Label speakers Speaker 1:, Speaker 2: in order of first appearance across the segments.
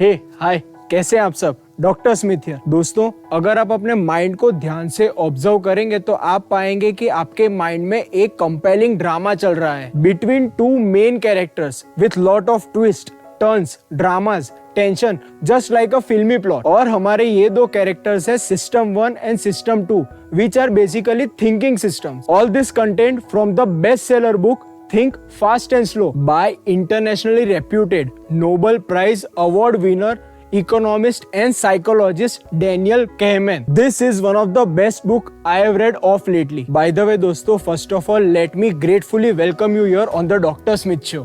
Speaker 1: हे हाय, कैसे हैं आप सब। Doctor Smith here. दोस्तों, अगर आप अपने माइंड को ध्यान से ऑब्जर्व करेंगे तो आप पाएंगे कि आपके माइंड में एक कंपेलिंग ड्रामा चल रहा है between two main characters with lot of twist, turns, dramas, tension, just like अ फिल्मी प्लॉट। और हमारे ये दो कैरेक्टर्स है system 1 and system 2, which are basically thinking systems. All this content from the bestseller book Think Fast and Slow by internationally reputed Nobel Prize award winner, economist and psychologist Daniel Kahneman. This is one of the best book I have read of lately. By the way दोस्तों, first of all let me gratefully welcome you here on the Dr. Smith Show.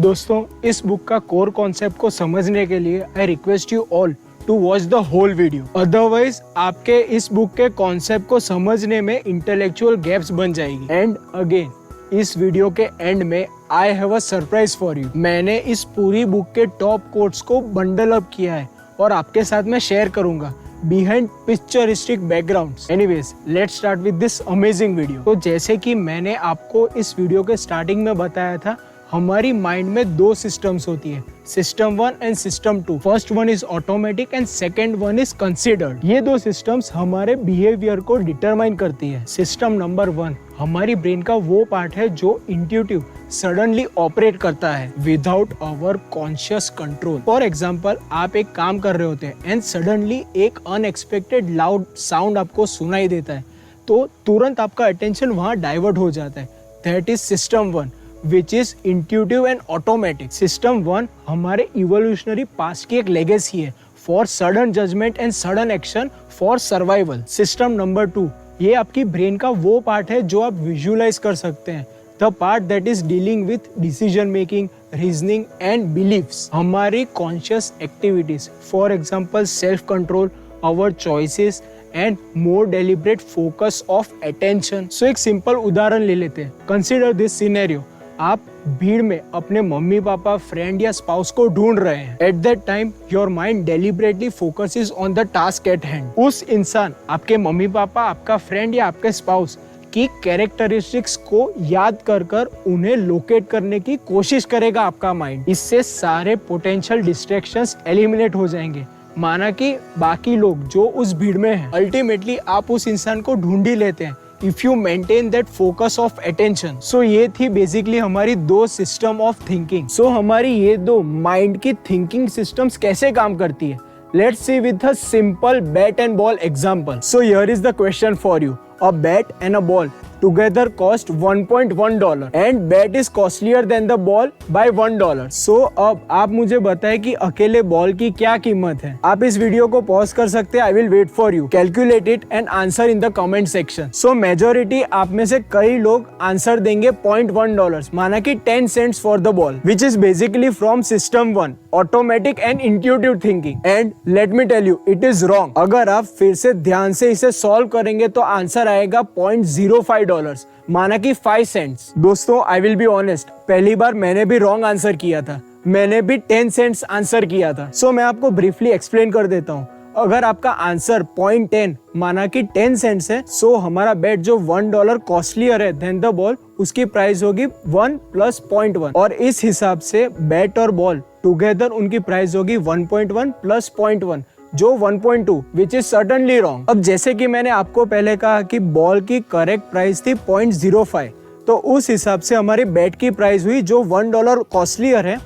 Speaker 1: दोस्तों, इस book का core concept को समझने के लिए I request you all to watch the whole video. Otherwise आपके इस बुक के कॉन्सेप्ट को समझने में इंटेलेक्चुअल गैप्स बन जाएगी। एंड अगेन, इस वीडियो के एंड में I have a surprise for you. मैंने इस पूरी बुक के टॉप कोट्स को बंडल अप किया है और आपके साथ मैं शेयर करूंगा behind picturesque backgrounds. Anyways, let's start with this amazing video. तो जैसे कि मैंने आपको इस वीडियो के स्टार्टिंग में बताया था, हमारी माइंड में दो सिस्टम्स होती है, system 1 and system 2। First one is automatic and second one is considered. ये दो सिस्टम्स हमारे बिहेवियर को डिटरमाइन करती है। सिस्टम नंबर 1 हमारी ब्रेन का वो पार्ट है जो इंट्यूटिव सडनली ऑपरेट करता है without our conscious control. For example, आप एक काम कर रहे होते हैं एंड सडनली एक अनएक्सपेक्टेड लाउड साउंड आपको सुनाई देता है, तो तुरंत आपका अटेंशन वहां डाइवर्ट हो जाता है। That is system 1, which is intuitive and automatic. System 1 हमारे evolutionary past की एक legacy है for sudden judgment and sudden action for survival. System number 2 ये आपकी brain का वो part है जो आप visualize कर सकते हैं, the part that is dealing with decision making, reasoning and beliefs. हमारी conscious activities, for example self control, our choices and more deliberate focus of attention. So एक simple उदाहरण ले लेते हैं। Consider this scenario. आप भीड़ में अपने मम्मी पापा, फ्रेंड या स्पाउस को ढूंढ रहे हैं। At that time your mind deliberately focuses on the task at hand. उस इंसान, आपके मम्मी पापा, आपका फ्रेंड या आपके स्पाउस की कैरेक्टरिस्टिक्स को याद कर कर उन्हें लोकेट करने की कोशिश करेगा आपका माइंड। इससे सारे पोटेंशियल डिस्ट्रैक्शंस एलिमिनेट हो जाएंगे, माना कि बाकी लोग जो उस भीड़ में हैं। अल्टीमेटली आप उस इंसान को ढूंढ ही लेते हैं if you maintain that focus of attention. So ये थी बेसिकली हमारी दो सिस्टम ऑफ थिंकिंग। सो हमारी ये दो माइंड की थिंकिंग सिस्टम्स कैसे काम करती है, let's see with a simple bat and ball example. So here is the question for you. A bat and a ball together cost $1.1 and bat is costlier than the ball by $1. So अब आप मुझे बताएं कि अकेले ball की क्या कीमत है। आप इस वीडियो को पॉज कर सकते हैं। I will wait for you. Calculate it and answer in the comment section. So majority आप में से कई लोग आंसर देंगे $0.1, माना कि 10 cents for the ball, which is basically from system 1, automatic and intuitive thinking. And let me tell you, it is wrong. अगर आप फिर से ध्यान से इसे सॉल्व करेंगे तो आंसर आएगा $0.05, माना कि 5 सेंट्स। दोस्तों, आई विल बी ऑनेस्ट, पहली बार मैंने भी रॉन्ग आंसर किया था। मैंने भी 10 सेंट्स आंसर किया था। सो मैं आपको ब्रीफली एक्सप्लेन कर देता हूँ। अगर आपका आंसर 0.10 माना कि 10 सेंट्स है, सो हमारा बेट जो $1 कॉस्टलियर है देन द बॉल, उसकी प्राइस होगी 1 + 0.1। और इस हिसाब से बैट और बॉल टुगेदर उनकी प्राइस होगी 1.1 + 0.1, जो 1.2, विच इज सर्टनली रॉन्ग। अब जैसे कि मैंने आपको पहले कहा कि बॉल की करेक्ट प्राइस थी 0.05, तो उस हिसाब से हमारी बैट की प्राइस हुई जो $1 कॉस्टलियर है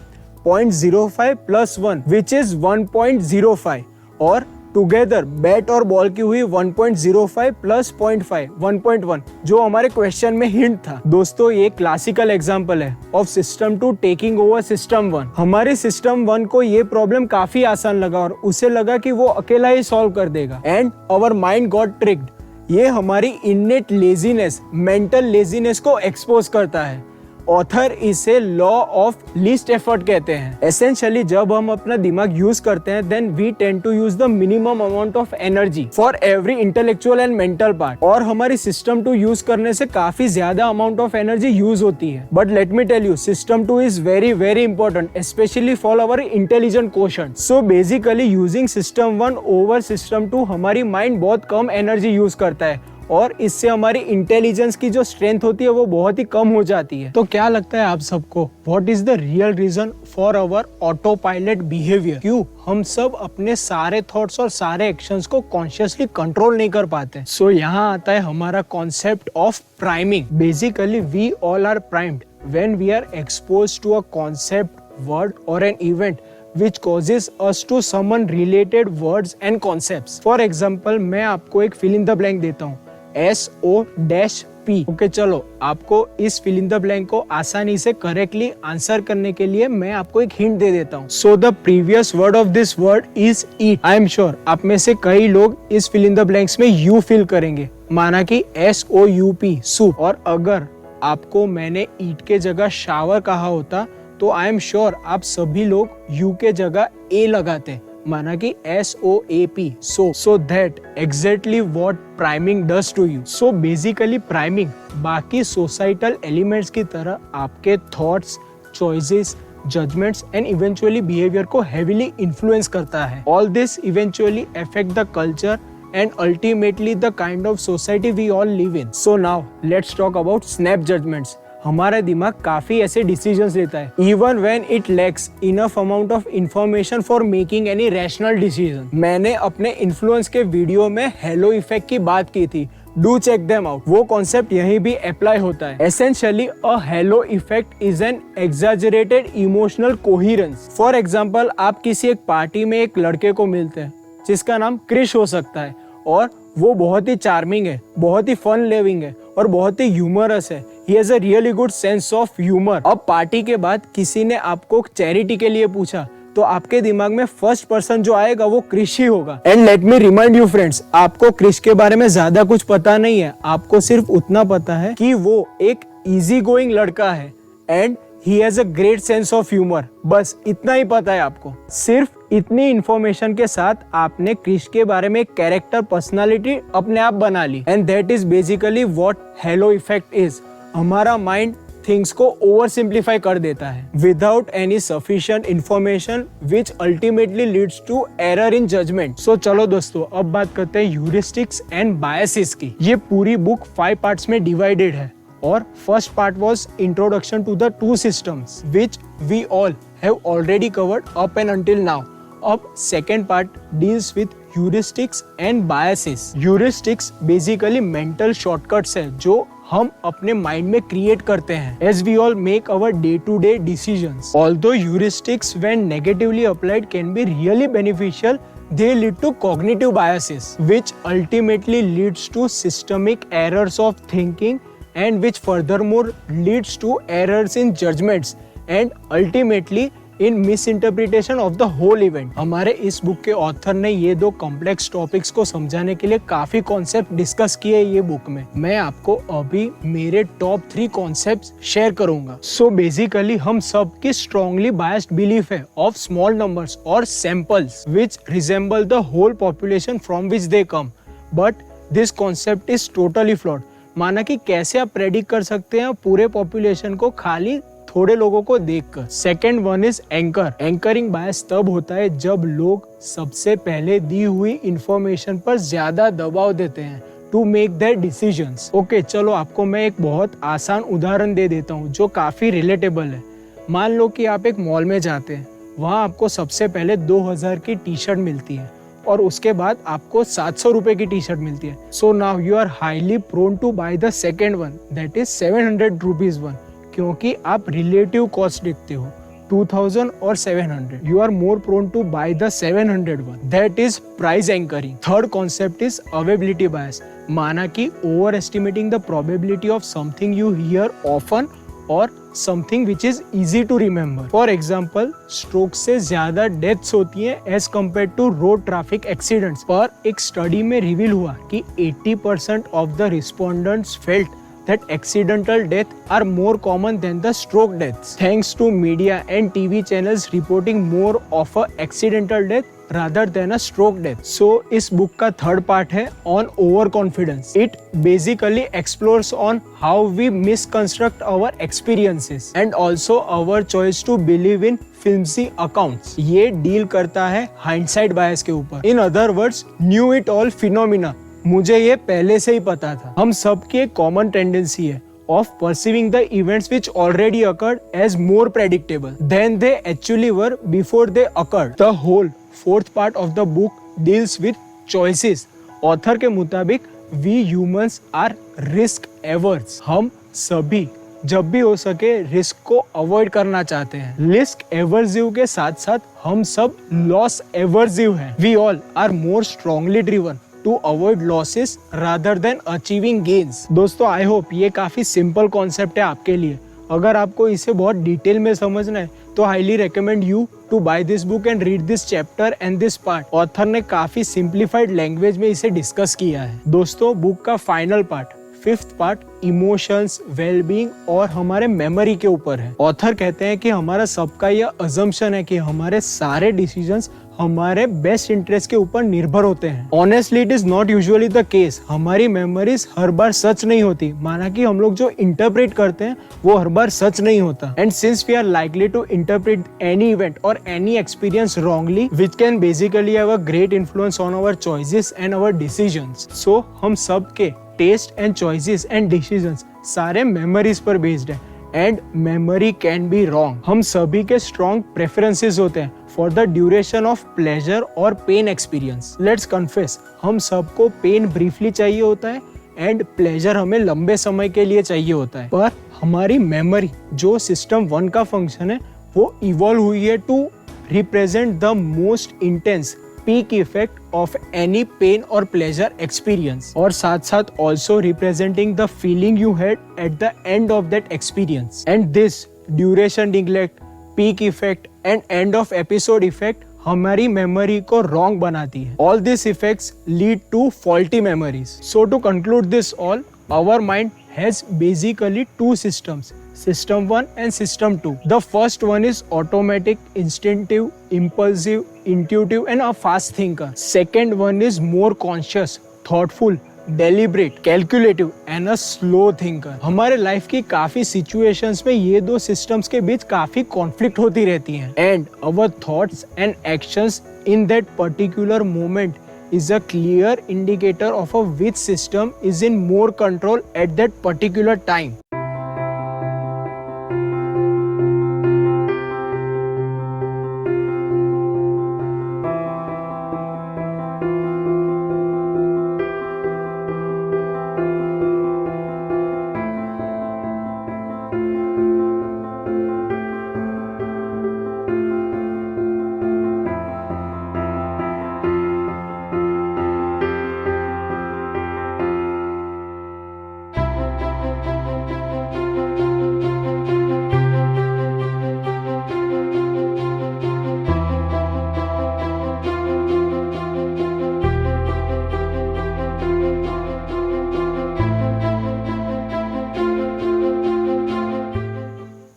Speaker 1: 0.05 + 1, विच इज 1.05। और टुगेदर बैट और बॉल की हुई 1.05 + 0.5, 1.1, जो हमारे क्वेश्चन में हिंट था। दोस्तों, ये क्लासिकल एग्जांपल है of system 2 taking over system 1। हमारे सिस्टम 1 को ये प्रॉब्लम काफी आसान लगा और उसे लगा कि वो अकेला ही सॉल्व कर देगा। And our mind got tricked. ये हमारी इननेट लेजीनेस, मेंटल लेजीनेस को एक्सपोज करता है। ऑथर इसे लॉ ऑफ लीस्ट एफर्ट कहते हैं। एसेंशियली जब हम अपना दिमाग यूज करते हैं then we tend to use the minimum amount of energy for every intellectual and mental part. और हमारी सिस्टम 2 यूज करने से काफी ज्यादा अमाउंट ऑफ एनर्जी यूज होती है। But let me tell you, system 2 is very very important, specially for our intelligent quotient. So basically using system 1 over system 2 हमारी mind बहुत कम एनर्जी यूज करता है और इससे हमारी इंटेलिजेंस की जो स्ट्रेंथ होती है वो बहुत ही कम हो जाती है। तो क्या लगता है आप सबको, what is the real reason for our autopilot behaviour? क्यों हम सब अपने सारे थॉट्स और सारे एक्शंस को कॉन्शियसली कंट्रोल नहीं कर पाते? सो यहाँ आता है हमारा concept of priming. Basically we all are primed when we are exposed to a concept, word और an event which causes us to summon related words and concepts. For example, मैं आपको एक fill in the blank देता हूँ, SO-P. Okay चलो, आपको इस fill in the blank को आसानी से करेक्टली आंसर करने के लिए मैं आपको एक हिंट दे देता हूँ. So the previous word of this word is eat. I am sure आप में से कई लोग इस fill in the blanks में U fill करेंगे, माना कि SOUP, soup. और अगर आपको मैंने eat के जगह shower कहा होता तो आई एम श्योर आप सभी लोग यू के जगह ए लगाते, माना कि SOAP, so that exactly what priming does to you. So basically priming बाकी सोसाइटल एलिमेंट्स की तरह आपके thoughts, choices, judgements and eventually behaviour को हेविली इन्फ्लुएंस करता है. All this eventually affect the culture and ultimately the kind of society we all live in. So now let's talk about snap judgments. हमारा दिमाग काफी ऐसे decisions लेता है even when it lacks enough amount of information for making any rational decision. मैंने अपने influence के video में हेलो इफेक्ट की बात की थी, डू चेक देम आउट. वो कॉन्सेप्ट यहीं भी अप्लाई होता है. Essentially a hello effect is an exaggerated emotional coherence. For example, आप किसी एक पार्टी में एक लड़के को मिलते हैं जिसका नाम क्रिश हो सकता है और वो बहुत ही चार्मिंग है, बहुत ही फन लिविंग है और बहुत ही ह्यूमरस है. He has a really good sense of humor. अब पार्टी के बाद किसी ने आपको चैरिटी के लिए पूछा तो आपके दिमाग में फर्स्ट पर्सन जो आएगा वो क्रिश ही होगा. And let me remind you friends, आपको क्रिश के बारे में ज्यादा कुछ पता नहीं है. आपको सिर्फ उतना पता है कि वो एक इजी गोइंग लड़का है and he has a great sense of humour. बस इतना ही पता है आपको. सिर्फ इतनी इंफॉर्मेशन के साथ आपने क्रिश के बारे में एक कैरेक्टर, पर्सनालिटी अपने आप बना ली. And that is basically what halo effect is. हमारा माइंड थिंग्स को ओवर सिंप्लीफाई कर देता है without any sufficient information which ultimately leads to error in judgement. So चलो दोस्तों, अब बात करते हैं ह्यूरिस्टिक्स एंड बायसेस की. ये पूरी बुक 5 पार्ट्स में डिवाइडेड है और first part was introduction to the 2 systems which we all have already covered up and until now. अब second part deals with heuristics and biases. Heuristics basically mental shortcuts है जो हम अपने mind में create करते हैं as we all make our day to day decisions. Although heuristics when negatively applied can be really beneficial, they lead to cognitive biases which ultimately leads to systemic errors of thinking and which furthermore leads to errors in judgments and ultimately in misinterpretation of the whole event. हमारे इस book के author ने ये 2 complex topics को समझाने के लिए काफी कॉन्सेप्ट डिस्कस किए ये बुक में. मैं आपको अभी मेरे टॉप 3 कॉन्सेप्ट्स शेयर करूंगा. सो बेसिकली हम सब की स्ट्रॉन्गली बायस्ड बिलीफ है ऑफ स्मॉल नंबर्स और samples which resemble the whole population from which they come, but this concept is totally flawed. माना कि कैसे आप प्रेडिक्ट कर सकते हैं पूरे पॉपुलेशन को खाली थोड़े लोगों को देखकर. Second one is anchor. Anchoring bias तब होता है जब लोग सबसे पहले दी हुई इंफॉर्मेशन पर ज्यादा दबाव देते हैं to make their decisions. Okay चलो, आपको मैं एक बहुत आसान उदाहरण दे देता हूँ जो काफी रिलेटेबल है. मान लो कि आप एक मॉल में जाते हैं, वहाँ आपको सबसे पहले 2000 की टी शर्ट मिलती है और उसके बाद आपको 700 रुपए की टी शर्ट मिलती है. So now you are highly prone to buy the second one, that is 700 rupees one, क्योंकि आप रिलेटिव कॉस्ट देखते हो 2000 और 700. You are more prone to buy the 700 one, that is price anchoring. Third concept is availability bias. माना कि overestimating the probability of something you hear often और something which is easy to remember. For example, stroke से ज्यादा deaths होती हैं as compare to road traffic accidents. पर एक study में रिवील हुआ कि 80% of the respondents felt that accidental death are more common than the stroke deaths, thanks to media and TV channels reporting more of a accidental death rather than a stroke death. So इस book का third part है on overconfidence. It basically explores on how we misconstruct our experiences and also our choice to believe in flimsy accounts. ये deal करता है hindsight bias के ऊपर. In other words, knew it all phenomena मुझे ये पहले से ही पता था। हम सबकी एक कॉमन टेंडेंसी है of perceiving the events which already occurred as more predictable than they actually were before they occurred. The whole fourth part of the book deals with choices. Author के मुताबिक we humans are risk averse. हम सभी जब भी हो सके risk को avoid करना चाहते हैं। रिस्क एवर्सिव के साथ साथ हम सब लॉस एवर्सिव हैं। We all are more strongly driven to avoid losses rather than achieving gains. दोस्तों आई होप ये काफी सिंपल कॉन्सेप्ट है आपके लिए। अगर आपको इसे बहुत डिटेल में समझना है तो highly recommend you to buy this book and read this chapter and this part. Author ने काफी सिंप्लीफाइड लैंग्वेज में इसे डिस्कस किया है। दोस्तों बुक का final part, fifth part, emotions, wellbeing और हमारे मेमोरी के ऊपर है। ऑथर कहते हैं कि हमारा सबका यह अजम्पशन है कि हमारे सारे डिसीजंस हमारे बेस्ट इंटरेस्ट के ऊपर निर्भर होते हैं। Honestly it is not usually the case. हमारी मेमोरीज हर बार सच नहीं होती। माना कि हम लोग जो इंटरप्रेट करते हैं वो हर बार सच नहीं होता। And since we are likely to interpret any event और any experience wrongly which can basically have a great influence on our choices and our decisions. So हम सबके taste and choices and decisions सारे memories पर based है and memory can be wrong. हम सभी के strong preferences होते हैं for the duration of pleasure और पेन एक्सपीरियंस। लेट्स कन्फेस, हम सबको पेन ब्रीफली चाहिए होता है एंड प्लेजर हमें लंबे समय के लिए चाहिए होता है। पर हमारी मेमोरी जो सिस्टम 1 का फंक्शन है वो इवॉल्व हुई है to represent the most intense peak effect of any pain or pleasure experience और साथ साथ also representing the feeling you had at the end of that experience. And this duration neglect, peak effect and end of episode effect हमारी memory को wrong बनाती है। All these effects lead to faulty memories. So to conclude this all, our mind has basically two systems. System 1 and System 2. The first one is automatic, instinctive, impulsive, intuitive and a fast thinker. Second one is more conscious, thoughtful, deliberate, calculative and a slow thinker. हमारे life की काफी situations में ये दो systems के बीच काफी conflict होती रहती हैं and our thoughts and actions in that particular moment is a clear indicator of which system is in more control at that particular time.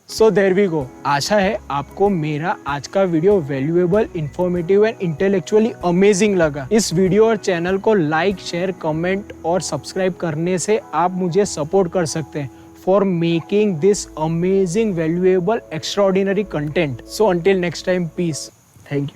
Speaker 1: So there we go. आशा है आपको मेरा आज का video valuable, informative and intellectually amazing लगा। इस video और channel को लाइक, शेयर, कमेंट और सब्सक्राइब करने से आप मुझे सपोर्ट कर सकते हैं for making this amazing, valuable, extraordinary content. So until next time, peace. Thank you.